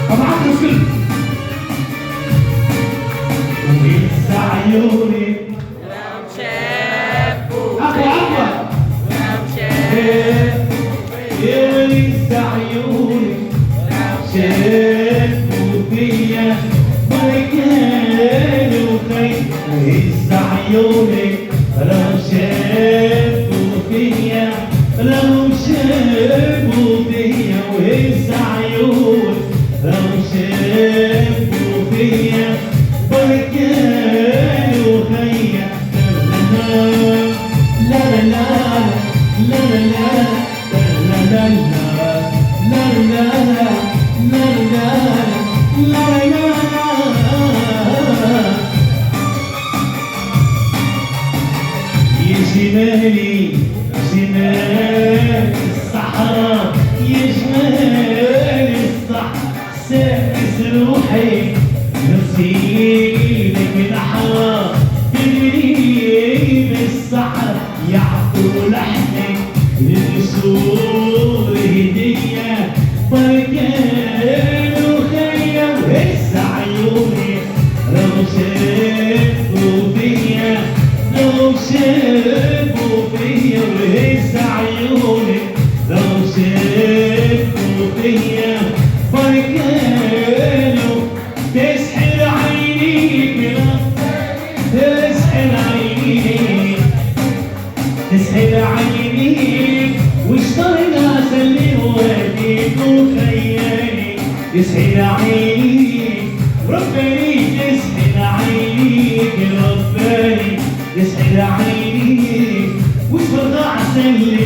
طبعا الكل وينسى عيوني لو شافوا أقوى لو شافوا وينسى عيوني شافوا فيا ما كانوا خير وينسى عيوني لو شافوا فيا لو شافوا فيا وينسى عيوني لو شافوا فيا ما كانوا خير لا لا لا لا لا لا لا لا جمالي جمال الصحراء يا جمال الصحراء ساكس روحي نسيبك الحرام تجري بالصحراء يعطوا لحنك للسور هدية بركان وخيا وهز عيوني لو شافوا فيا لو شافوا فيا وهز عيوني لو شافوا فيا بركانه تسحر عينيك تسحر عينيك تسحر عينيك واشترينا سلي واديك وخيالي تسحر عينيك رباني تسحر عينيك رباني تسحر عينيك وش برضع سلي